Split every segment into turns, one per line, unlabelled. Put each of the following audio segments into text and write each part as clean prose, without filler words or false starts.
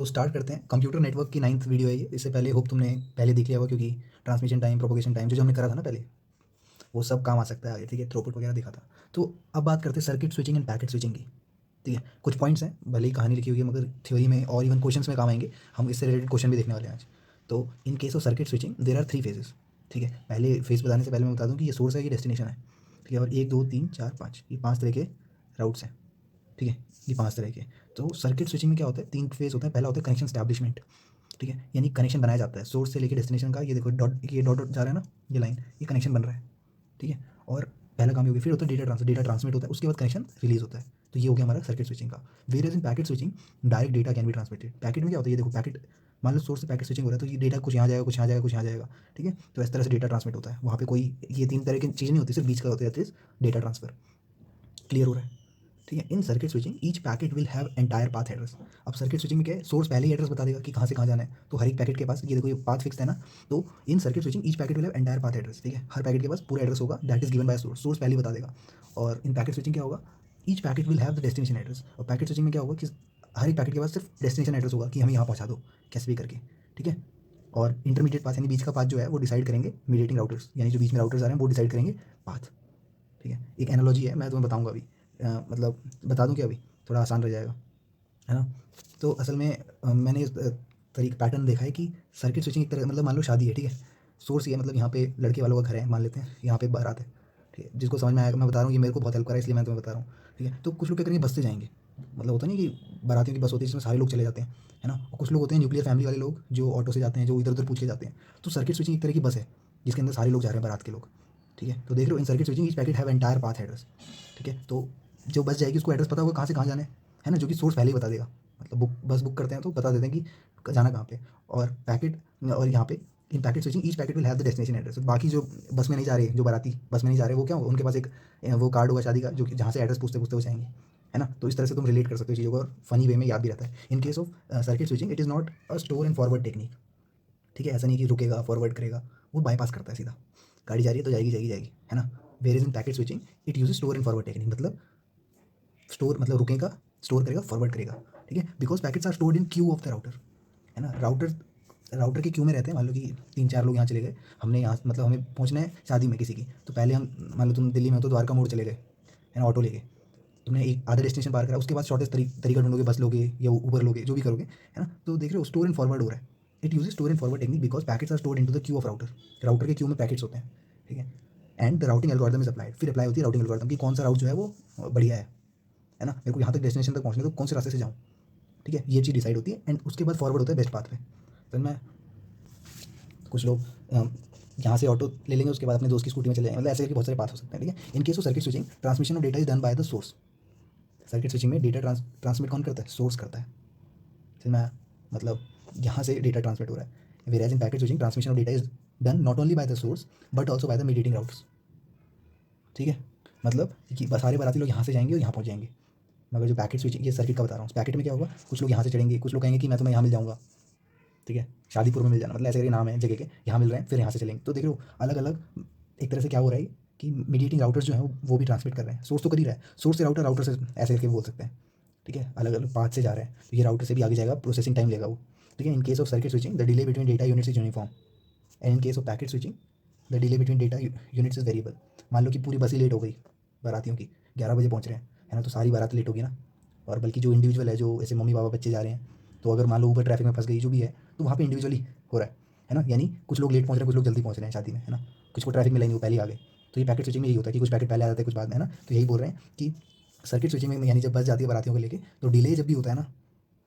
तो स्टार्ट करते हैं। कंप्यूटर नेटवर्क की 9th वीडियो है ये। इससे पहले होप तुमने पहले देख लिया होगा, क्योंकि ट्रांसमिशन टाइम, प्रोपगेशन टाइम जो हमने करा था ना पहले, वो सब काम आ सकता है आगे। ठीक है, थ्रूपुट वगैरह दिखा था। तो अब बात करते हैं circuit switching end packet switching की। ठीक है, कुछ पॉइंट्स हैं, भले ही कहानी लिखी हुई है मगर थ्योरी में और इवन क्वेश्चंस में काम आएंगे। हम इससे रिलेटेड क्वेश्चन भी देखने वाले हैं आज। तो in case of circuit switching there are 3 phases. ठीक है, पहले फेज बताने से पहले मैं बता दूं कि ये सोर्स है, ये डेस्टिनेशन है। ठीक है, और 1 2 3 4 5 ये 5 तरह के राउट्स हैं। ठीक है, ये 5 तरह के। तो सर्किट स्विचिंग में क्या होता है, 3 फेज होते हैं। पहला होता है कनेक्शन स्टैब्लिशमेंट। ठीक है, यानी कनेक्शन बनाया जाता है सोर्स से लेकर डेस्टिनेशन का। ये देखो डॉट, ये डॉट डॉट जा रहा है ना, ये लाइन, ये कनेक्शन बन रहा है। ठीक है, और पहला काम ये हो गया। फिर होता है डेटा ट्रांसफर, डेटा ट्रांसमिट होता है, उसके बाद कनेक्शन रिलीज होता है। तो ये हो गया हमारा सर्किट स्विचिंग का। Where in packet switching direct data can be transmitted. Packet में क्या होता है, ये देखो पैकेट, मान लो सोर्स से पैकेट स्विचिंग हो रहा है, तो ये डेटा कुछ यहाँ जाएगा, कुछ यहाँ जाएगा, कुछ यहाँ जाएगा। ठीक है, तो इस तरह से डेटा ट्रांसमिट होता है। वहाँ पे कोई ये 3 तरह की चीज़ नहीं होती, सिर्फ बीच का होता है डेटा ट्रांसफर। क्लियर हो रहा है? ठीक है, in circuit switching each packet will have entire path address. अब सर्किट स्विचिंग में क्या है, सोर्स पहले ही एड्रेस बता देगा कि कहाँ से कहाँ जाना है। तो हर एक पैकेट के पास, ये देखो ये पाथ फिक्स है ना। तो in circuit switching each packet will have entire path address. ठीक है, हर पैकेट के पास पूरा एड्रेस होगा, that is given by source. Source पहले ही बता देगा। और इन पैकेट स्विचिंग क्या होगा, each packet will have the destination address. और पैकेट स्विचिंग में क्या होगा कि हर एक पैकेट के पास सिर्फ डेस्टिनेशन एड्रेस होगा कि हमें यहाँ पहुँचा दो, कैसे भी करके। ठीक है, और इंटरमीडिएट पाथ यानी बीच का पाथ जो है वो डिसाइड करेंगे मीडिएटिंग राउटर्स, यानी जो बीच में राउटर्स आ रहे हैं वो डिसाइड करेंगे पाथ। ठीक है, एक एनालॉजी है, मैं तुम्हें बताऊंगा अभी। मतलब बता दूं क्या अभी, थोड़ा आसान रह जाएगा, है ना। तो असल में मैंने इस तरीके पैटर्न देखा है कि सर्किट स्विचिंग एक तरह, मतलब मान लो शादी है। ठीक है, सोर्स ये है, मतलब यहाँ पे लड़के वालों का घर है मान लेते हैं, यहाँ पे बारात है। ठीक है, जिसको समझ में आएगा, मैं बता रहा हूँ, ये मेरे को बहुत हेल्प करा है इसलिए मैं तुम्हें बता रहा हूँ। ठीक है, तो कुछ लोग क्या करेंगे, बस से जाएंगे। मतलब होता नहीं कि बारातियों की बस होती है जिसमें सारे लोग चले जाते हैं, है ना। और कुछ लोग होते हैं न्यूक्लियर फैमिली वाले लोग जो ऑटो से जाते हैं, जो इधर उधर पूछ के जाते हैं। तो सर्किट स्विचिंग एक तरह की बस है जिसके अंदर सारे लोग जा रहे हैं, बारात के लोग। ठीक है, तो देख रहे हो, इन सर्किट स्विचिंग इस packet have entire path address. ठीक है, तो जो बस जाएगी उसको एड्रेस पता होगा कहाँ से कहाँ जाना है ना, जो कि सोर्स पहले ही बता देगा। मतलब बस बुक करते हैं तो बता देते हैं कि जाना कहाँ पे। और पैकेट, और यहाँ पे in packet switching each packet will have the destination address. बाकी जो बस में नहीं जा रहे, जो बाराती बस में नहीं जा रहे, वो क्या होगा, उनके पास एक वो कार्ड होगा शादी का, जो कि जहाँ से एड्रेस पूछते पूछते वो जाएंगे, है ना। तो इस तरह से तुम रिलेट कर सकते हो चीज़ों को, और फनी वे में याद भी रहता है। In case of circuit switching it is not a store and forward technique. ठीक है, ऐसा नहीं कि रुकेगा फॉरवर्ड करेगा, वो बाईपास करता है सीधा। गाड़ी जा रही है तो जाएगी जाएगी जाएगी, है ना। Whereas in packet switching it use store and forward technique. मतलब स्टोर मतलब रुकेगा, स्टोर करेगा, फॉरवर्ड करेगा। ठीक है, because packets are stored in queue of the router, है ना। राउटर राउटर के क्यू में रहते हैं। मान लो कि 3 4 लोग यहाँ चले गए, हमने यहाँ मतलब हमें पहुँचना है शादी में किसी की, तो पहले हम, मान लो तुम दिल्ली में हो तो द्वारका मोड़ चले गए, है ना, ऑटो लेके। तुमने एक आधा डेस्टिनेशन पार करा, उसके बाद शॉर्टेस्ट तरीका ढूंढोगे, बस लोगे या ऊबर लोगे, जो भी करोगे, है ना। तो देख रहे हो, स्टोर एंड फॉरवर्ड हो रहा है। It use store and forward technique because packets are stored into the queue of router. Router के क्यू में पैकेट्स होते हैं। ठीक है, and the routing algorithm is applied. फिर अप्लाई होती है राउटिंग एल्गोरिथम की, कौन सा राउट जो है वो बढ़िया है ना, मेरे को यहाँ तक डेस्टिनेशन तक पहुँचने तो कौन से रास्ते से जाऊँ। ठीक है, ये चीज़ डिसाइड होती है, एंड उसके बाद फॉरवर्ड होता है बेस्ट पाथ पे। तो मैं, कुछ लोग यहाँ से ऑटो ले लेंगे, उसके बाद अपने दोस्त की स्कूटी में चले जाएंगे। मतलब ऐसे करके बहुत सारे पाथ हो सकते हैं। ठीक है, in case of circuit switching transmission of data is done by the source. Circuit switching में डेटा ट्रांसमिट कौन करता है, सोर्स करता है। फिर मैं, मतलब यहाँ से डेटा ट्रांसमिट हो रहा है। Where in packet switching transmission of data is done not only by the source but also by the mediating routers. ठीक है, मतलब कि सारे बाराती लोग यहाँ से जाएंगे और यहाँ पहुँच जाएंगे। मगर जो पैकेट स्विचिंग, ये सर्किट का बता रहा हूँ, पैकेट में क्या होगा, कुछ लोग यहाँ से चढ़ेंगे, कुछ लोग कहेंगे कि मैं तुम्हें यहाँ मिल जाऊँगा। ठीक है, शादीपुर में मिल जाना, मतलब ऐसे करके नाम है जगह के, यहाँ मिल रहे हैं, फिर यहाँ से चलेंगे। तो देख लो अलग अलग, एक तरह से क्या हो रहा है कि मीडिएटिंग राउटर्स जो है वो भी ट्रांसमिट कर रहे हैं। सोर्स तो कर ही रहा है, सोर्स से राउटर, राउटर से, ऐसे करके बोल सकते हैं। ठीक है, अलग अलग पाथ से जा रहे हैं, तो ये राउटर से भी आगे जाएगा, प्रोसेसिंग टाइम लेगा वो। ठीक है, in case of circuit switching the delay between data units is uniform, and in case of packet switching the delay between data units is variable. मान लो कि पूरी बस ही लेट हो गई बारातियों की, 11 बजे पहुँच रहे हैं, है ना, तो सारी बारात लेट होगी ना। और बल्कि जो इंडिविजुअल है, जो ऐसे मम्मी पापा बच्चे जा रहे हैं, तो अगर मान लो ऊपर ट्रैफिक में फंस गई जो भी है, तो वहाँ पे इंडिविजुअली हो रहा है ना। यानी कुछ लोग लेट पहुँच रहे हैं, कुछ लोग जल्दी पहुँच रहे हैं शादी में, है ना। कुछ को ट्रैफिक में लाइन वो पहले आ गए। तो ये पैकेट स्विचिंग में यही होता है कि कुछ पैकेट पहले आ जाते हैं, कुछ बाद में, है ना। तो यही बोल रहे हैं कि सर्किट स्विचिंग में, यानी जब बस जाती है बारातियों को लेके, तो डिले जब भी होता है ना,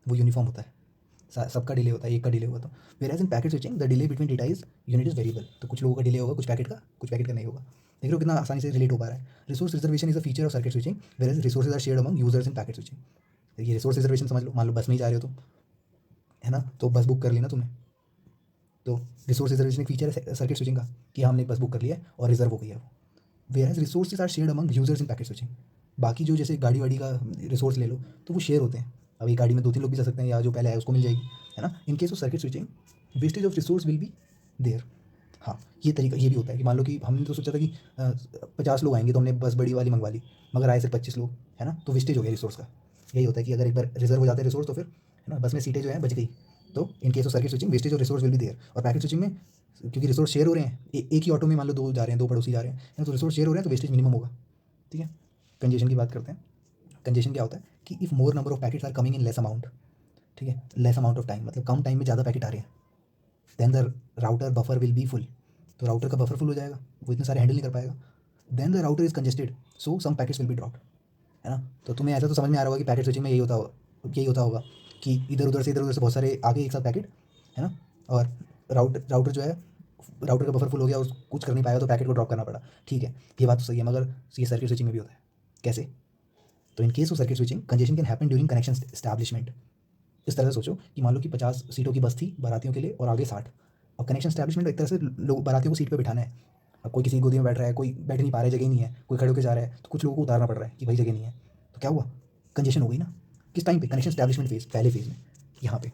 वो यूनिफॉर्म होता है। सबका डिले होता है, एक का डिले हुआ तो। Whereas in packet switching the delay between data is unit is variable. तो कुछ लोगों का डिले होगा, कुछ पैकेट का नहीं होगा। देख लो कितना आसानी से रिलेट हो पा रहा है। Resource reservation is a feature of circuit switching whereas resources are shared among users in packet switching. ये रिसोर्स रिजर्वेशन समझ लो, मान लो बस में ही जा रहे हो तुम, है ना, तो बस बुक कर ली ना तुमने, तो रिसोर्स रिजर्वेशन एक फीचर है सर्किट स्विचिंग का कि हाँ, हमने बस बुक कर लिया है और रिजर्व हो गई है वो। Whereas resources are shared among users in packet switching. बाकी जो जैसे गाड़ी वाड़ी का रिसोर्स ले लो, तो वो शेयर होते हैं। अब एक गाड़ी में 2 3 लोग भी जा सकते हैं, या जो पहले आया उसको मिल जाएगी, है ना। In case of circuit switching wastage of resource will be there. हाँ, ये तरीका ये भी होता है कि मान लो कि हमने तो सोचा था कि 50 लोग आएंगे, तो हमने बस बड़ी वाली मंगवा ली, मगर आए सिर्फ 25 लोग, है ना। तो वेस्टेज हो गया रिसोर्स का। यही होता है कि अगर एक बार रिजर्व हो जाता है रिसोर्स, तो फिर है ना, बस में सीटें जो है बच गई, तो in case of circuit switching wastage of resource will be there. और पैकेट स्विचिंग में क्योंकि रिसोर्स शेयर हो रहे हैं, एक ही ऑटो में मान लो दो जा रहे हैं, दो पड़ोसी जा रहे हैं, है ना, तो रिसोर्स शेयर हो रहे हैं तो वेस्टेज मिनिमम होगा। ठीक है, कंजेशन की बात करते हैं। कंजेशन क्या होता है कि if more number of packets are coming in less amount, ठीक है, लेस अमाउंट ऑफ टाइम मतलब कम टाइम में ज़्यादा पैकेट आ रहे हैं, then the router buffer will be full, तो राउटर का बफर फुल हो जाएगा, वो इतने सारे हैंडल नहीं कर पाएगा। Then the router is congested, so some packets will be dropped, है ना। तो तुम्हें ऐसा तो समझ में आ रहा होगा कि पैकेट स्विचिंग में यही होता होगा कि इधर उधर से बहुत सारे आगे एक साथ पैकेट, है ना, और राउटर जो है, राउटर का बफर फुल हो गया, उस कुछ कर नहीं पाया तो पैकेट को ड्रॉप करना पड़ा। ठीक है, ये बात तो सही है, मगर ये सर्किट स्विचिंग में भी होता है। कैसे? तो in case of circuit switching congestion can happen during connection establishment. इस तरह से सोचो कि मान लो कि 50 सीटों की बस थी बारातियों के लिए और आगे 60। अब कनेक्शन एस्टैब्लिशमेंट एक तरह से लोग बारातियों को सीट पे बिठाना है। अब कोई किसी की गोदी में बैठ रहा है, कोई बैठ नहीं पा रहा है, जगह नहीं है, कोई खड़े होकर जा रहा है, तो कुछ लोगों को उतारना पड़ रहा है कि भाई जगह नहीं है, तो क्या हुआ, कंजेशन हो गई ना। किस टाइम पे? कनेक्शन एस्टैब्लिशमेंट फेज, पहले फेज में, यहाँ पे।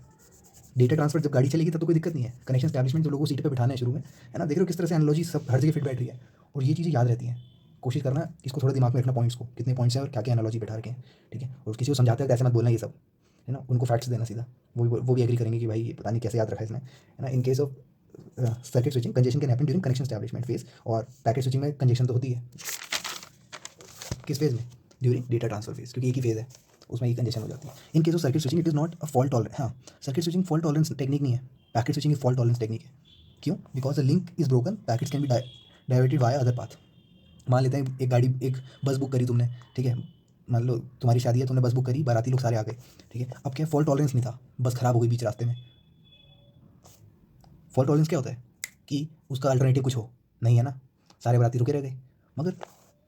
डेटा ट्रांसफर जब गाड़ी चलेगी तब तो कोई दिक्कत नहीं है, कनेक्शन एस्टैब्लिशमेंट जो लोगों को सीट पे बिठाना है शुरू में, है ना। देख रहे हो किस तरह से एनालॉजी सब हर जगह फिट बैठ रही है, और ये चीज़ें याद रहती हैं। कोशिश करना इसको थोड़ा दिमाग में रखना, पॉइंट्स को, कितने पॉइंट्स हैं और क्या क्या एनालॉजी बैठा रखे हैं। ठीक है, और किसी को समझाते हैं तो ऐसे मत बोलना ये सब, है ना, उनको फैक्ट्स देना सीधा, वो भी एग्री करेंगे कि भाई ये पता नहीं कैसे याद रखा है इसने, है ना। In case of circuit switching congestion can happen during connection establishment phase, और पैकेट स्विचिंग में कंजेशन तो होती है किस फेज में? ड्यूरिंग डेटा ट्रांसफर फेज, क्योंकि एक ही फेज है, उसमें ही कंजेशन हो जाती है। In case of circuit switching it is not a fault tolerance, हाँ, circuit switching fault tolerance technique नहीं है, packet switching is fault tolerance technique है। क्यों? Because the link is broken, packets can be diverted via other path. मान लेते हैं एक बस बुक करी तुमने, ठीक है, मान लो तुम्हारी शादी है, तुमने बस बुक करी, बाराती लोग सारे आ गए, ठीक है। अब क्या फॉल्ट टॉलरेंस नहीं था, बस खराब हो गई बीच रास्ते में। फॉल्ट टॉलरेंस क्या होता है कि उसका अल्टरनेटिव कुछ हो, नहीं है ना, सारे बाराती रुके रह गए। मगर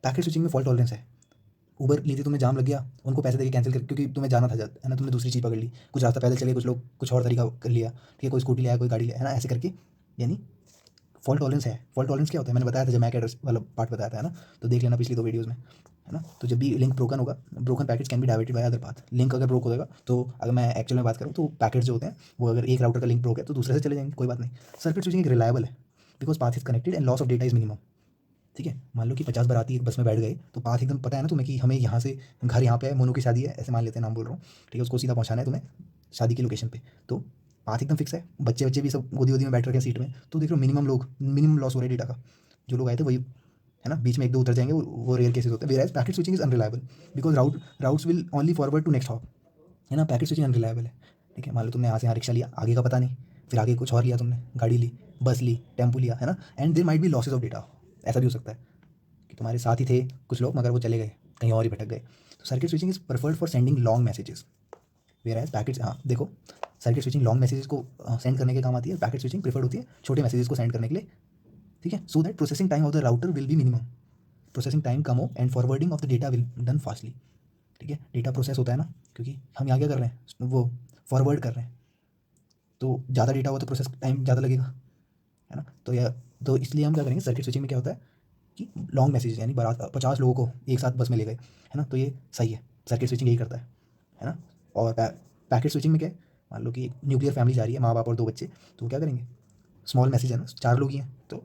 पैकेट स्विचिंग में फॉल्ट टॉलरेंस है। उबर ली थी, तुम्हें जाम लग गया, उनको पैसे देके कैंसिल कर, क्योंकि तुम्हें जाना था, है ना, तुमने दूसरी चीज़ पकड़ ली, कुछ रास्ता पैदल चले, कुछ लोग कुछ और तरीका कर लिया, ठीक है, कोई स्कूटी लिया, कोई गाड़ी लिया, है ना, ऐसे करके, यानी फॉल्ट टॉलरेंस है। फॉल्ट टॉलरेंस क्या होता है? मैंने बताया था जब मैक एड्रेस वाला पार्ट बताया था, है ना, तो देख लेना पिछली 2 वीडियोज़ में, है ना। तो जब भी लिंक ब्रोकन होगा, broken packets can be diverted by other path. Link अगर ब्रोक होगा तो, अगर मैं एक्चुअल में बात करूँ तो पैकेट्स जो होते हैं वो, अगर एक राउटर का लिंक ब्रोक है तो दूसरे से चले जाएंगे, कोई बात नहीं। सर्किट स्विचिंग एक रिलायबल है, because path is connected and loss of data is minimum. ठीक है, मान लो कि 50 बाराती एक बस में बैठ गए, तो पाथ एकदम पता है ना तुम्हें कि हमें यहाँ से, घर यहाँ पे है, मोनू की शादी है, ऐसे मान लेते हैं, नाम बोल रहा हूँ, ठीक है, उसको सीधा पहुँचाना है तुम्हें शादी की लोकेशन पे, तो पाथ एकदम फिक्स है, बच्चे बच्चे भी सब गोदी गोदी में बैठ रखे हैं सीट में, तो देख लो मिनिमम लॉस हो रहा है डेटा का। जो लोग आए थे वही, है ना, बीच में एक दो उतर जाएंगे, वो रेयर केसेस होते हैं। Whereas packet switching is unreliable, because routes will only forward to next hop, है ना। पैकेट स्विचिंग अनरिलायबल है। ठीक है, मान लो तुमने यहाँ से यहाँ रिक्शा लिया, आगे का पता नहीं, फिर आगे कुछ और लिया तुमने, गाड़ी ली, बस ली, टेम्पो लिया, है ना, and there might be losses of data. ऐसा भी हो सकता है कि तुम्हारे साथ ही थे कुछ लोग, मगर वो चले गए, कहीं और ही भटक गए। तो circuit switching is preferred for sending long messages, whereas packets, हाँ देखो, सर्किट स्विचिंग लॉन्ग मैसेजेस को सेंड करने के काम आती है, पैकेट स्विचिंग प्रेफर्ड होती है छोटे मैसेजेस को सेंड करने के लिए। ठीक है, so that processing time of the router will be minimum, processing time कम हो and forwarding of the data will done fastly. ठीक है, डेटा प्रोसेस होता है ना, क्योंकि हम यहाँ क्या कर रहे हैं, वो फॉरवर्ड कर रहे हैं, तो ज़्यादा डेटा हो तो प्रोसेस टाइम ज़्यादा लगेगा, है ना। तो यह, तो इसलिए हम क्या करेंगे, सर्किट स्विचिंग में क्या होता है कि लॉन्ग मैसेज, यानी 50 लोगों को एक साथ बस में ले गए, है ना, तो ये सही है, सर्किट स्विचिंग यही करता है ना। और पैकेट स्विचिंग में क्या है, मान लो कि एक न्यूक्लियर फैमिली जा रही है, माँ बाप और 2 बच्चे, तो वो क्या करेंगे, स्मॉल मैसेज है ना, 4 लोग ही हैं, तो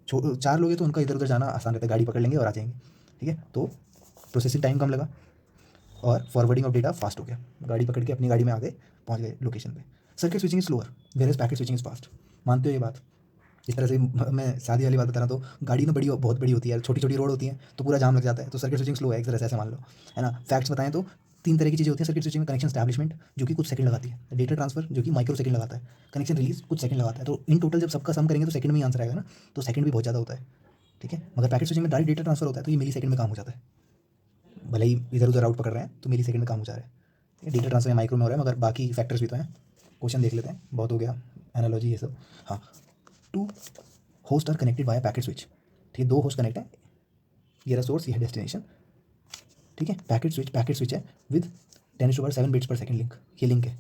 4 लोग हैं तो उनका इधर उधर जाना आसान रहता है, गाड़ी पकड़ लेंगे और आ जाएंगे। ठीक है, तो प्रोसेसिंग टाइम कम लगा और फॉरवर्डिंग ऑफ डेटा फास्ट हो गया, गाड़ी पकड़ के अपनी गाड़ी में आ गए, पहुँच गए लोकेशन पे। Circuit switching is slower, whereas packet switching is fast. मानते हो ये बात? इस तरह से मैं शादी वाली बात बता रहा हूँ, तो गाड़ी ना बहुत बड़ी होती है, छोटी छोटी रोड होती है, तो पूरा जाम लग जाता है, तो सर्किट स्विचिंग स्लो है एक तरह से, ऐसे मान लो, है ना। फैक्ट्स बताएं तो 3 तरह की चीज़ें होती हैं सर्किट स्विचिंग में। कनेक्शन एस्टैब्लिशमेंट जो कि कुछ सेकंड लगाती है, डेटा ट्रांसफर जो कि माइक्रो सेकंड लगाता है, कनेक्शन रिलीज कुछ सेकंड लगाता है। तो इन टोटल जब सबका सम करेंगे तो सेकंड में ही आंसर आएगा ना, तो सेकंड भी बहुत ज़्यादा होता है। ठीक है, मगर पैकेट स्विचिंग में डायरेक्ट डेटा ट्रांसफर होता है, तो ये मिली सेकंड में काम हो जाता है, भले ही इधर उधर राउट पकड़ रहे हैं तो मिली सेकंड में काम हो जा रहा है। डेटा ट्रांसफर माइक्रो में हो रहा है, मगर बाकी फैक्टर्स भी तो हैं। क्वेश्चन देख लेते हैं, बहुत हो गया एनालॉजी ये सब। हाँ, 2 host are connected by packet switch. ठीक है, 2 होस्ट कनेक्ट है, ये रहा सोर्स, ये है डेस्टिनेशन। ठीक है, पैकेट स्विच है with 10⁻7 bits per second link, ये लिंक है।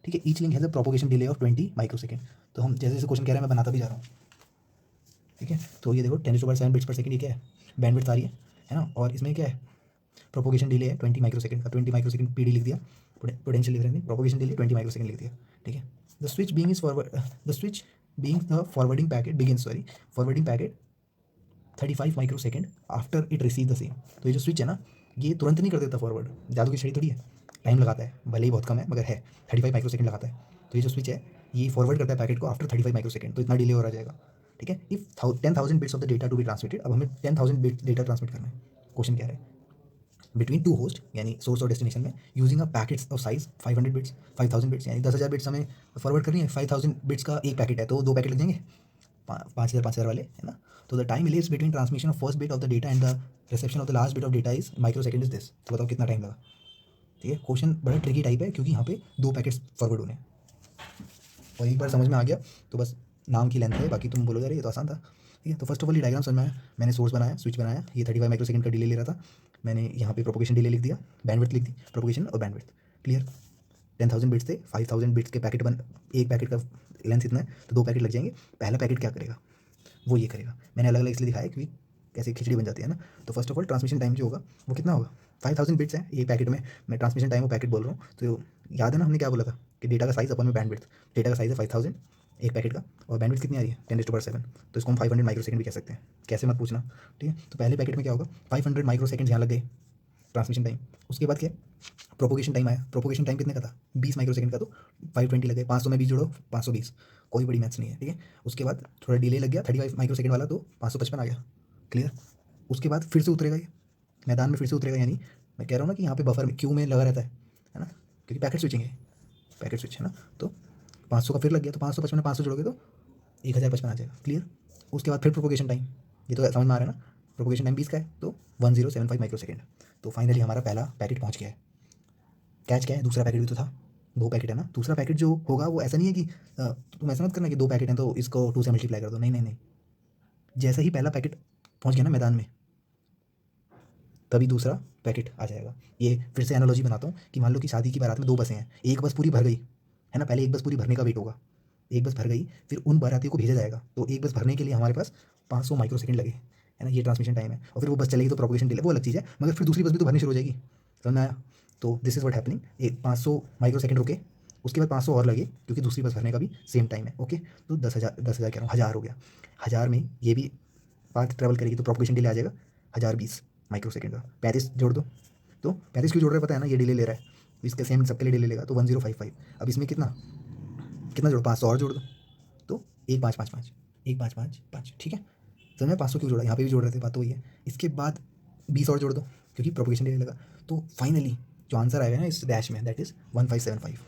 ठीक है, each link has a propagation delay of 20 microsecond. तो हम जैसे जैसे क्वेश्चन कह रहे हैं मैं बनाता भी जा रहा हूँ। ठीक है, तो ये देखो 10⁻7 बिट्स पर सेकंड, ये क्या है, बैंडविड्थ आ रही है ना, और इसमें क्या है, प्रोपोगेशन डिले है 20 माइक्रोसेकंड का, 20 माइक्रोसेकंड पीडी लिख दिया, पोटेंशियल डिफरेंस नहीं, प्रोपोगेशन डिले 20 माइक्रोसेकंड लिख दिया। ठीक है, the switch being is forward, the switch being the forwarding packet begins, sorry, forwarding packet 35 microsecond after it receive the same. तो ये जो स्विच है ना, ये तुरंत नहीं कर देता फॉरवर्ड, जादू की छड़ी थोड़ी है, टाइम लगाता है, भले ही बहुत कम है मगर है, 35 माइक्रो सेकंड लगाता है। तो ये जो स्विच है ये फॉरवर्ड करता है पैकेट को आफ्टर 35 माइक्रो सेकंड, तो इतना डिले हो रहा जाएगा। ठीक है, if 10,000 bits of the data to be transmitted, अब हमें 10,000 बिट डेटा ट्रांसमिट करना है। क्वेश्चन क्या है, बिटवीन टू होस्ट यानी सोर्स और डेस्टिनेशन में, using a packets of size 500 bits, 5,000 bits यानी 10,000 बिट्स हमें फॉरवर्ड करनी है। 5,000 बिट्स का एक पैकेट है तो 2 पैकेट लग जाएंगे, 5,000 वाले, है ना। तो the time ellipse between transmission of first bit of the data and the reception of the last bit of data is micro second is this. तो बताओ कितना टाइम लगा। ठीक है, क्वेश्चन बड़ा ट्रिकी टाइप है क्योंकि यहाँ पे 2 पैकेट्स फॉरवर्ड होने हैं। और एक बार समझ में आ गया तो बस नाम की लेंथ है, बाकी तुम बोलोगे अरे ये तो आसान था। ठीक है, तो फर्स्ट ऑफ ऑल ये डायग्राम समझ में आया। मैंने सोर्स बनाया, स्विच बनाया, ये 35 माइक्रो सेकंड का डिले ले रहा था। मैंने यहाँ पे प्रोपोगेशन डिले लिख दिया, बैंडविड्थ लिख दी, प्रोपोगेशन और बैंडविड्थ। क्लियर, 10,000 बिट्स थे, 5,000 बिट्स के पैकेट बन, एक पैकेट का लेंथ इतना है तो 2 पैकेट लग जाएंगे। पहला पैकेट क्या करेगा, वो ये करेगा। मैंने अलग अलग इसलिए दिखाया क्योंकि कैसे खिचड़ी बन जाती है ना। तो first of all transmission time जो होगा वो कितना होगा, 5,000 बिट्स है एक पैकेट में, मैं ट्रांसमिशन टाइम और पैकेट बोल रहा हूँ। तो याद है ना हमने क्या बोला था कि डेटा का साइज़ अपन में बैंडविड्थ, डेटा का साइज़ है 5,000 एक पैकेट का, और बैंडविड्थ कितनी आ रही है 10⁻⁷। तो इसको हम 500 माइक्रो सेकंड भी कह सकते हैं, कैसे मत पूछना। ठीक है, तो पहले पैकेट में क्या होगा, 500 माइक्रो सेकंड यहाँ लग गए ट्रांसमिशन टाइम। उसके बाद क्या, प्रोपोगेशन टाइम आया। प्रोपोगेशन टाइम कितने का था, 20 माइक्रो सेकंड का, तो 520 लगे, 500 में 20 जोड़ो 520, कोई बड़ी मैथ्स नहीं है। ठीक है, उसके बाद थोड़ा डिले लग गया 35 माइक्रो सेकंड वाला, तो 555 आ गया। क्लियर, उसके बाद फिर से उतरेगा ये मैदान में, फिर से उतरेगा, यानी मैं कह रहा हूँ ना कि यहाँ पे बफर में क्यू में लगा रहता है ना, क्योंकि पैकेट स्विचिंग है, पैकेट स्विच है ना। तो 500 का फिर लग गया, तो 555 में 500 जोड़ोगे तो 1055 आ जाएगा। क्लियर, उसके बाद फिर प्रोपोगेशन टाइम, ये तो समझ में आ रहा है ना, प्रोपोगेशन टाइम 20 का है तो 1075 माइक्रो सेकंड। तो फाइनली हमारा पहला पैकेट पहुँच गया है। कैच क्या है, दूसरा पैकेट भी तो था, 2 पैकेट है ना। दूसरा पैकेट जो होगा वो ऐसा नहीं है कि तुम ऐसा मत करना कि 2 पैकेट हैं तो इसको 2 से मल्टीप्लाई कर दो, नहीं नहीं नहीं। जैसे ही पहला पैकेट पहुंच गया ना मैदान में, तभी दूसरा पैकेट आ जाएगा। ये फिर से एनालॉजी बनाता हूँ कि मान लो कि शादी की बारात में 2 बसें हैं, एक बस पूरी भर गई है ना, पहले एक बस पूरी भरने का वेट होगा, एक बस भर गई फिर उन बारातियों को भेजा जाएगा, तो एक बस भरने के लिए हमारे पास 500 माइक्रो सेकंड लगे, है ना, ये ट्रांसमिशन टाइम है। और फिर वो बस चलेगी तो प्रोपोगेशन डिले, वो अलग चीज़ है, मगर फिर दूसरी बस भी तो भरनी शुरू हो जाएगी। समझ में आया। तो दिस इज व्हाट हैपनिंग, एक 500 माइक्रो सेकंड रुके, उसके बाद 500 और लगे क्योंकि दूसरी बस भरने का भी सेम टाइम है। ओके, तो 10,000 कह रहा हूँ, 1,000 हो गया। 1,000 में ये भी पाथ ट्रेवल करेगी तो प्रोपोगेशन डिले आ जाएगा 1,020 माइक्रो सेकंड का। 35 जोड़ दो, तो 35 क्यों जोड़ रहा है पता है ना, ये डिले ले रहा है, इसके सेम सबके लिए डिले लेगा तो 1055। अब इसमें कितना कितना जोड़ो, 500 और जोड़ दो, तो 1,555, 1,555। ठीक है, समझ में 500 क्यों जोड़ा, यहाँ पे भी जोड़ रहे थे, बात तो वही है। इसके बाद 20 और जोड़ दो क्योंकि प्रोपोगेशन डिले लगा। तो फाइनली जो आंसर आएगा ना इस डैश में, दैट इज़ 1575।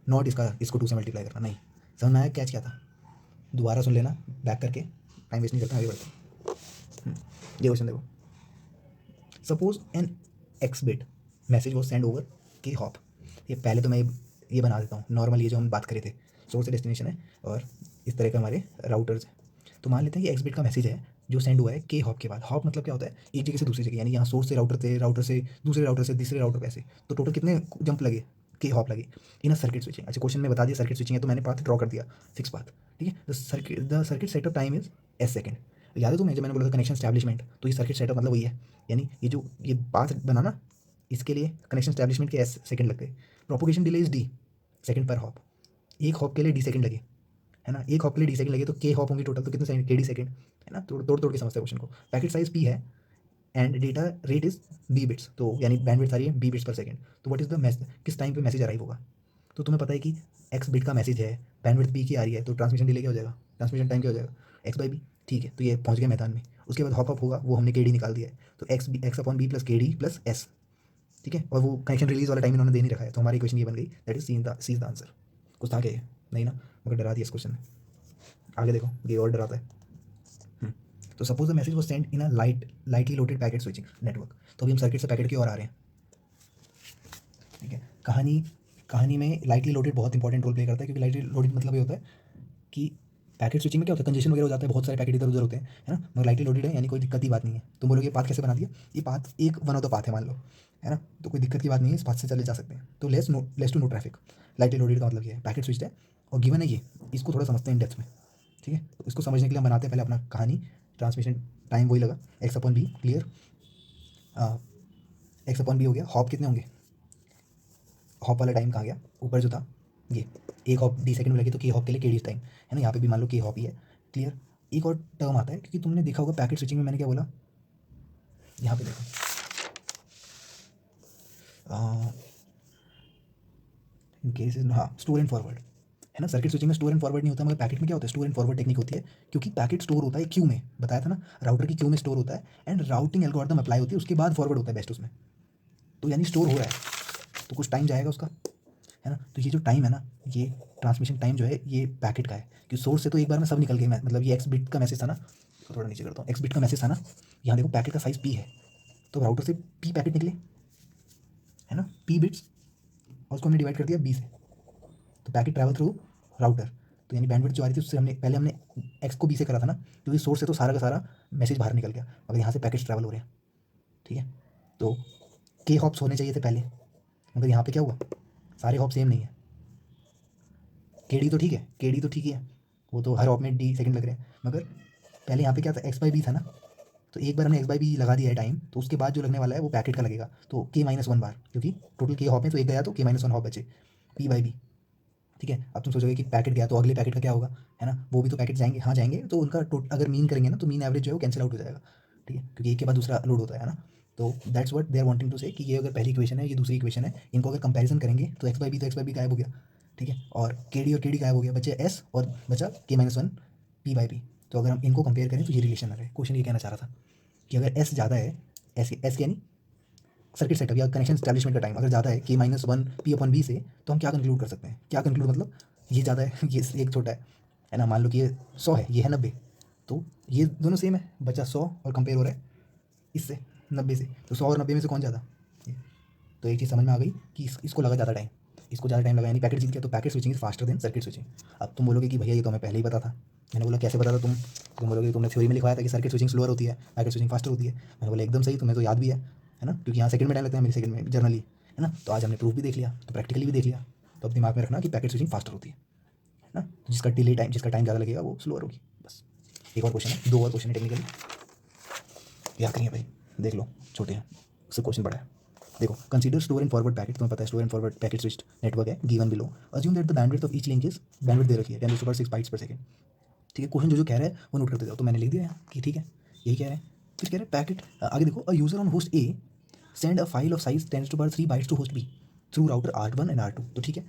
नॉट इसको 2 से मल्टीप्लाई करना, नहीं। समझ में आया कैच क्या था, दोबारा सुन लेना बैक करके, टाइम वेस्ट नहीं करता, आगे बढ़ते हैं। ये क्वेश्चन देखो, suppose an X bit message वो सेंड ओवर के हॉप। ये पहले तो मैं ये बना देता हूँ नॉर्मल, ये जो हम बात करे थे सोर्स से डेस्टिनेशन है और इस तरह के हमारे राउटर्स हैं। तो मान लेते हैं कि एक्स बिट का मैसेज है जो सेंड हुआ है के हॉप के बाद। हॉप मतलब क्या होता है, एक जगह से दूसरी जगह, यानी यहाँ सोर्स से राउटर थे, राउटर से दूसरे राउटर से तीसरे राउटर पे ऐसे। तो टोटल कितने जंप लगे, के हॉप लगे इन सर्किट स्विचिंग। अच्छा, क्वेश्चन में बता दिया सर्किट स्विचिंग है तो मैंने पाथ ड्रॉ कर दिया, फिक्स पाथ। ठीक है, the circuit setup time is S second. याद है तुम्हें जब मैंने बोला था कनेक्शन स्टैब्लिशमेंट, तो ये सर्किट सेटअप मतलब वही है, यानी ये जो ये पाथ बना ना, इसके लिए कनेक्शन स्टैब्लिशमेंट के एस सेकंड लग गए। Propagation delay is D second पर हॉप, एक हॉप के लिए डी सेकंड लगे, है ना, एक हॉप के लिए डी सेकंड लगे तो के हॉप होंगे टोटल, तो कितने सेकंड, के डी सेकंड, है ना। तोड़ तोड़ तोड़ के समझते हैं क्वेश्चन को। पैकेट साइज पी है and data rate is B bits, तो यानी बैंडविड्थ आ रही है बी बिट्स पर सेकंड। तो व्हाट इज द मैसेज, किस टाइम पे मैसेज अराइव होगा। तो तुम्हें पता है कि एक्स बिट का मैसेज है, बैंडविड्थ बी की आ रही है, तो ट्रांसमिशन डिले क्या हो जाएगा, ट्रांसमिशन टाइम क्या हो जाएगा, एक्स बाई बी। ठीक है, तो ये पहुंच गया मैदान में। उसके बाद हॉप अप होगा, वो हमने के डी निकाल दिया है, तो एक्स अपॉन बी प्लस के डी प्लस एस। ठीक है, और वो कनेक्शन रिलीज वाला टाइम इन्होंने दे नहीं रखा है, तो हमारी इक्वेशन ये बन गई, that is C is the answer. कुछ था क्या ये, नहीं ना, मगर डरा दिया इस क्वेश्चन ने। आगे देखो, ये और डराता है। तो सपोज द मैसेज वो send in a lightly loaded packet switching network. तो अभी हम सर्किट से पैकेट की ओर आ रहे हैं। ठीक है, कहानी में लाइटली लोडेड बहुत इंपॉर्टेंट रोल प्ले करता है, क्योंकि लाइटली लोडेड मतलब ये होता है कि पैकेट स्विचिंग में क्या होता है, कंजेशन वगैरह हो जाता है, बहुत सारे पैकेट इधर उधर होते हैं, है ना, मगर लाइटली लोडेड है यानी कोई दिक्कत की बात नहीं है। तुम बोलोगे पाथ कैसे बना दिया, ये पाथ एक वन ऑफ द पाथ है मान लो, है ना, तो कोई दिक्कत की बात नहीं है, इस पाथ से चले जा सकते हैं। तो less to no traffic, lightly loaded का मतलब ये है, पैकेट स्विच है और गिवन है ये, इसको थोड़ा समझते हैं इन डेप्थ में। ठीक है, तो इसको समझने के लिए हम बनाते हैं पहले अपना कहानी। ट्रांसमिशन टाइम वही लगा X upon B, clear, X upon B हो गया। हॉप कितने होंगे, हॉप वाला टाइम कहाँ गया, ऊपर जो था ये, एक हॉप डी सेकंड में लगे तो के हॉप के लिए के डी टाइम, है ना, यहाँ पे भी मान लो के हॉप ही है। क्लियर, एक और टर्म आता है क्योंकि तुमने देखा होगा पैकेट स्विचिंग में, मैंने क्या बोला, यहाँ पे देखो इन केस हाँ स्टोर एंड फॉरवर्ड है ना। सर्किट स्विचिंग में स्टोर एंड फॉरवर्ड नहीं होता, मगर पैकेट में क्या होता है, स्टोर एंड फॉरवर्ड टेक्निक होती है, क्योंकि पैकेट स्टोर होता है क्यू में, बताया था ना, राउटर की क्यू में स्टोर होता है एंड राउटिंग एल्गोरिथम अप्लाई होती है, उसके बाद फॉरवर्ड होता है बेस्ट उसमें। तो यानी स्टोर हो रहा है तो कुछ टाइम जाएगा उसका, है ना। तो ये जो टाइम है ना, ये ट्रांसमिशन टाइम जो है ये पैकेट का है, कि सोर्स से तो एक बार में सब निकल गए, मतलब ये एक्स बिट का मैसेज था ना, थोड़ा नीचे करता हूँ, एक्स बिट का मैसेज था ना, यहाँ देखो पैकेट का साइज़ पी है, तो राउटर से पी पैकेट निकले, है ना, पी बिट्स, और उसको हमने डिवाइड कर दिया बी से, तो पैकेट ट्रैवल थ्रू राउटर। तो यानी बैंडविड्थ जो आ रही थी उससे हमने एक्स को बी से करा था ना, क्योंकि सोर्स से तो सारा का सारा मैसेज बाहर निकल गया, मगर यहाँ से पैकेट्स ट्रैवल हो रहे हैं, ठीक है। तो के हॉप्स होने चाहिए थे पहले, मगर यहाँ पे क्या हुआ, सारे हॉप सेम नहीं है। के डी तो ठीक है, के डी तो ठीक ही है, वो तो हर हॉप में डी सेकंड लग रहे हैं, मगर पहले यहाँ पे क्या था, एक्स बाई बी था ना, तो एक बार हमने एक्स बाई बी लगा दिया है टाइम, तो उसके बाद जो लगने वाला है वो पैकेट का लगेगा, तो के माइनस वन बार, क्योंकि टोटल के हॉप में तो एक गया, तो के माइनस वन हॉप बचे, पी बाई बी, ठीक है। अब तुम सोचोगे कि पैकेट गया तो अगले पैकेट का क्या होगा, है ना, वो भी तो पैकेट जाएंगे, हाँ जाएंगे, तो उनका अगर मीन करेंगे ना, तो मीन एवरेज जो है वो कैंसिल आउट हो जाएगा, ठीक है, क्योंकि एक के बाद दूसरा लोड होता है ना। तो that's what they are wanting to say, कि ये अगर पहली इक्वेशन है, ये दूसरी इक्वेशन है, इनको अगर कंपैरिजन करेंगे तो एक्स बाई बी, तो एक्स बाई बी गायब हो गया, ठीक है, और के डी गायब हो गया, बचे एस और बचा के minus one P by P. तो अगर हम इनको कंपेयर करें तो ये रिलेशन आ रहा है। क्वेश्चन ये कहना चाह रहा था कि अगर एस ज़्यादा है, एस यानी सर्किट सेटअप या कनेक्शन स्टैब्लिशमेंट का टाइम अगर ज़्यादा है के माइनस वन पी अपन बी से, तो हम क्या कंक्लूड कर सकते हैं, क्या कंक्लूड मतलब ये ज़्यादा है ये एक छोटा है ना। मान लो कि ये 100 है, ये है 90, तो ये दोनों सेम है, बचा 100 और कंपेयर हो रहा है इससे 90 से, तो 100 और 90 में से कौन ज़्यादा। तो एक चीज़ समझ में आ गई कि इसको लगा ज़्यादा टाइम, इसको ज़्यादा टाइम लगा, यानी पैकेट जीत गया, तो packet switching is faster than circuit switching. अब तुम बोलोगे कि भैया ये तो हमें पहले ही पता था। मैंने बोला कैसे पता था, तुम बोलोगे तुमने थ्योरी में लिखवाया था कि सर्किट स्विचिंग स्लोअर होती है, पैकेट स्विचिंग फास्टर होती है। मैंने बोला एकदम सही, तुम्हें तो याद भी है ना, क्योंकि यहाँ सेकंड में टाइम लगता है, मेरे सेकंड में जर्नली, है ना। तो आज हमने प्रूफ भी देख लिया, तो प्रैक्टिकली भी देख लिया, तो अब दिमाग में रखना कि पैकेट स्विचिंग फास्टर होती है ना। तो जिसका टाइम ज़्यादा लगेगा वो स्लोअर होगी, बस। एक और क्वेश्चन है, दो और क्वेश्चन है टेक्निकली, याद करिए भाई, देख लो, छोटे हैं, उससे क्वेश्चन बड़ा है। देखो, consider store and forward packet, तुम्हें पता है store and forward packet switched network है, given below, assume that the bandwidth of each link is, bandwidth दे रखी है 10⁻6 बाइट्स पर सेकंड, ठीक है। क्वेश्चन जो कह रहा है वो नोट करते जाओ, तो मैंने लिख दिया यहाँ कि ठीक है यही कह रहे हैं। फिर कह रहे हैं पैकेट, आगे देखो, a user on host A send a file of size 10⁻3 bytes to host B through router R1 and R2, तो ठीक है,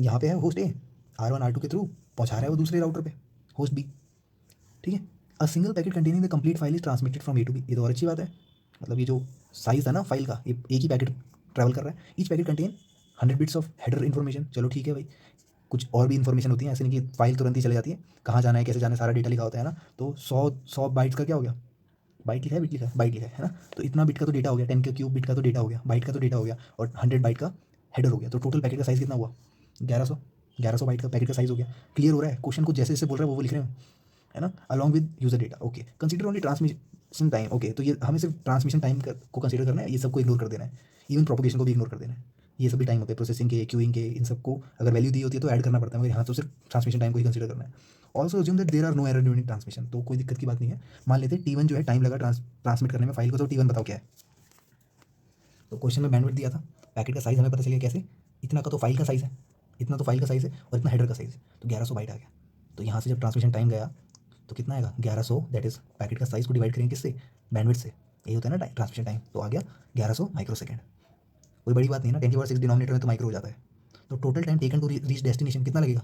यहाँ पे है होस्ट ए, R1 R2 के थ्रू पहुँचा रहा है वो दूसरे राउटर पे, होस्ट बी, ठीक है। A single packet containing the complete file is transmitted from A to B, ये तो और अच्छी बात है, मतलब ये जो साइज़ है ना फाइल का, ये एक ही पैकेट ट्रैवल कर रहा है, each packet contain 100 bits of header information, चलो ठीक है भाई, कुछ और भी इन्फॉर्मेशन होती है, ऐसे नहीं कि फाइल तुरंत ही चले जाती है, कहाँ जाना है कैसे जाना है सारा डेटा लिखा होता है ना। तो 100 बाइट्स का क्या हो गया, बाइट लिखा है बिट लिखा है, बाइट लिखा है ना, तो इतना बिट का तो डेटा हो गया, 10 के क्यूब बिट का तो डेटा हो गया, बाइट का तो डेटा हो गया, और 100 बाइट का हेडर हो गया, तो टोटल पैकेट का साइज़ कितना हुआ, 1100 बाइट का पैकेट का साइज़ हो गया। क्लियर हो रहा है, क्वेश्चन को जैसे जैसे बोल रहा है वो लिख रहे हैं, है ना, along with user data, okay. Consider only transmission time, okay, तो ये हमें सिर्फ ट्रांसमिशन टाइम को कंसीडर करना है, ये सबको इग्नोर कर देना है, इवन प्रोपोगेशन को भी इग्नोर कर देना है, ये सभी टाइम होते हैं प्रोसेसिंग के, क्यूइंग के, इन सबको अगर वैल्यू दी होती है तो ऐड करना पड़ता है, मगर यहाँ तो सिर्फ ट्रांसमिशन टाइम को ही कंसीडर करना है। Also assume that there are no error during transmission, तो कोई दिक्कत की बात नहीं है, मान लेते हैं T1 जो है टाइम लगा ट्रांसमिट करने में फाइल को, तो T1 बताओ क्या है। तो क्वेश्चन में बैंडविड्थ दिया था, पैकेट का साइज़ हमें पता चल गया कैसे, इतना का तो फाइल का साइज़ है, इतना तो फाइल का साइज़ है, और इतना हेडर का साइज़ है, तो 1100 बाइट आ गया। तो यहाँ से जब ट्रांसमिशन टाइम गया तो कितना आएगा, 1100, दैट इज़ पैकेट का साइज़ को डिवाइड करेंगे किससे, बैंडविड्थ से, यही होता है ना ट्रांसमिशन टाइम, तो आ गया 1100 माइक्रो सेकेंड। कोई बड़ी बात नहीं है ना, 10⁻6 डिनोमिनेटर में तो माइक्रो हो जाता है। तो total time taken to reach destination कितना लगेगा,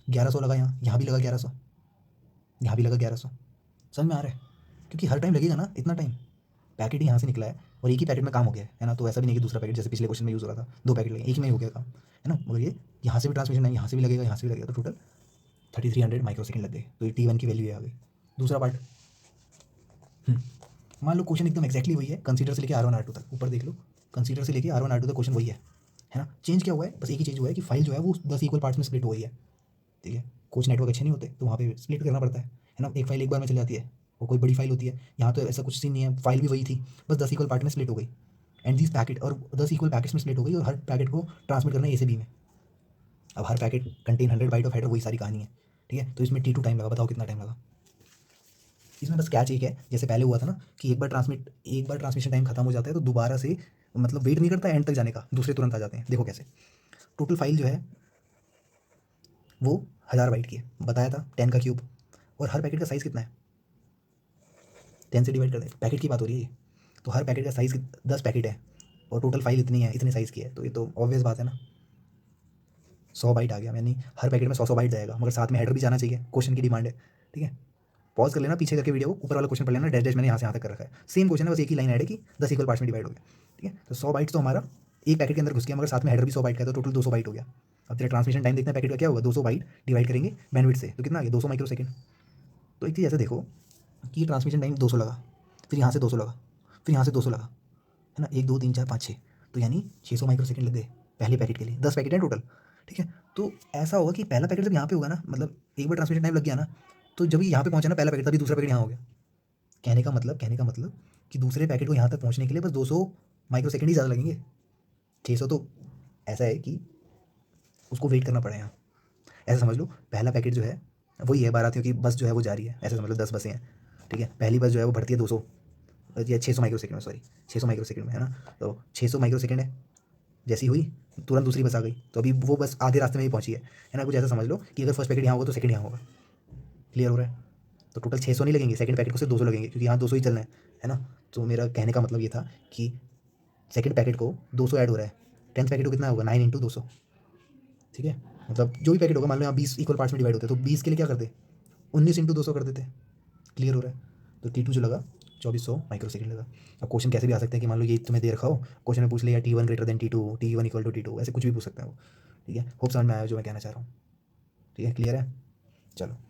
1100 लगा, यहाँ भी लगा 1100, यहाँ भी लगा 1100, समझ में आ रहा है, क्योंकि हर टाइम लगेगा ना इतना टाइम, पैकेट ही यहाँ से निकला है और एक ही पैकेट में काम हो गया है ना, तो ऐसा भी नहीं कि दूसरा पैकेट जैसे पिछले क्वेश्चन में यूज़ हो रहा था, दो पैकेट लगे, एक ही में ही हो गया काम, है ना, मगर ये यहाँ से भी ट्रांसमिशन टाइम यहाँ से भी लगेगा, यहाँ से भी लगेगा, तो टोटल 3300 माइक्रो सेकेंड लग गए, तो ये T1 की वैल्यू ये आ गई। दूसरा पार्ट, मान लो क्वेश्चन एकदम एक्जैक्टली वही है, कंसीडर से लेके R1 R2 तक, ऊपर देख लो, कंसीडर से लेके R1 R2 तक क्वेश्चन वही है ना। चेंज क्या हुआ है, बस एक ही चीज़ हुआ है कि फाइल जो है वो 10 इक्वल पार्ट्स में स्प्लिट हो गई है, ठीक है। कुछ नेटवर्क अच्छे नहीं होते तो वहाँ पे स्प्लिट करना पड़ता है ना, एक फाइल एक बार में चल जाती है, वो कोई बड़ी फाइल होती है, यहाँ तो ऐसा कुछ सीन नहीं है, फाइल भी वही थी, बस 10 इक्वल पार्ट में स्प्लिट हो गई, एंड दिस पैकेट, और 10 इक्वल पैकेट्स में स्प्लिट हो गई, और हर पैकेट को ट्रांसमिट करना है ए से बी में। अब हर packet contain 100 byte of header, वही सारी कहानी है, ठीक है। तो इसमें T2 टाइम लगा, बताओ कितना टाइम लगा। इसमें बस कैच एक है, जैसे पहले हुआ था ना कि एक बार ट्रांसमिशन टाइम खत्म हो जाता है तो दोबारा से मतलब वेट नहीं करता एंड तक जाने का, दूसरे तुरंत आ जाते हैं। देखो कैसे, टोटल फाइल जो है वो 1000 बाइट की है, बताया था 10 का क्यूब, और हर पैकेट का साइज़ कितना है, 10 से डिवाइड कर दें, पैकेट की बात हो रही है ये, तो हर पैकेट का साइज़ 10 पैकेट है, और टोटल फाइल इतनी है, इतने साइज़ की है, तो ये तो ऑब्वियस बात है ना, 100 बाइट आ गया, यानी हर पैकेट में 100 बाइट जाएगा, मगर साथ में हेडर भी जाना चाहिए, क्वेश्चन की डिमांड है। ठीक है, पॉज कर लेना, पीछे करके वीडियो को, ऊपर वाला क्वेश्चन पढ़ लेना, डैश डैश मैंने यहाँ से यहाँ तक कर रखा है, सेम क्वेश्चन है, बस एक ही लाइन ऐड है कि 10 इक्वल पार्ट्स में डिवाइड हो गया। ठीक है, तो 100 बाइट्स तो हमारा एक पैकेट के अंदर घुस गया, मगर साथ में हेडर भी 100 बाइट का है, तो टोटल 200 बाइट हो गया। अब तेरा ट्रांसमिशन टाइम देखना है पैकेट का क्या होगा, 200 बाइट डिवाइड करेंगे बैंडविड्थ से, तो कितना आ गया, 200 माइक्रो सेकंड। तो एक चीज़ ऐसे देखो कि ट्रांसमिशन टाइम 200 लगा, फिर यहाँ से 200 लगा, फिर यहाँ से 200 लगा, है ना, 1 2 3 4 5 6, तो यानी 600 माइक्रो सेकंड लग गए पहले पैकेट के लिए। 10 पैकेट है टोटल। ठीक है, तो ऐसा होगा कि पहला पैकेट जब यहाँ पे होगा ना, मतलब एक बार ट्रांसमिशन टाइम लग गया ना, तो जब यहाँ पे पहुंचा ना पहला पैकेट, तभी दूसरा पैकेट यहाँ हो गया। कहने का मतलब कि दूसरे पैकेट को यहाँ तक पहुँचने के लिए बस 200 माइक्रो सेकंड ही ज़्यादा लगेंगे। 600 तो ऐसा है कि उसको वेट करना पड़ेगा। ऐसा समझ लो, पहला पैकेट जो है वही है, बारातियों की बस जो है वो जा रही है, ऐसा समझ लो 10 बसें हैं। ठीक है, पहली बस जो है वो भरती है 200 या 600 माइक्रो सेकंड में, सॉरी 600 माइक्रो सेकंड में, है ना, तो 600 माइक्रो सेकंड है, जैसी हुई तुरंत दूसरी बस आ गई, तो अभी वो बस आधे रास्ते में ही पहुंची है ना। कुछ ऐसा समझ लो कि अगर फर्स्ट पैकेट यहाँ होगा तो सेकंड यहाँ होगा। क्लियर हो रहा है? तो टोटल 600 नहीं लगेंगे, सेकंड पैकेट को सिर्फ 200 लगेंगे, क्योंकि यहाँ 200 ही चलना है ना। तो मेरा कहने का मतलब ये था कि सेकंड पैकेट को 200 ऐड हो रहा है, 10th पैकेट को कितना होगा, 9 इंटू 200। ठीक है, मतलब जो भी पैकेट होगा, मान लो यहाँ 20 इक्वल पार्ट्स में डिवाइड होते हैं, तो 20 के लिए क्या करते, 19 इंटू 200 कर देते। क्लियर हो रहा है? तो T2 जो लगा 2400 माइक्रो सेकंड लगा। अब क्वेश्चन कैसे भी आ सकते हैं कि मान लो ये तुम्हें दे रखा हो, क्वेश्चन में पूछ लिया T1 greater than T2, T1 equal to T2, ऐसे कुछ भी पूछ सकते हैं वो। ठीक है, होप समझ में आया जो मैं कहना चाह रहा हूँ। ठीक है, क्लियर है? चलो।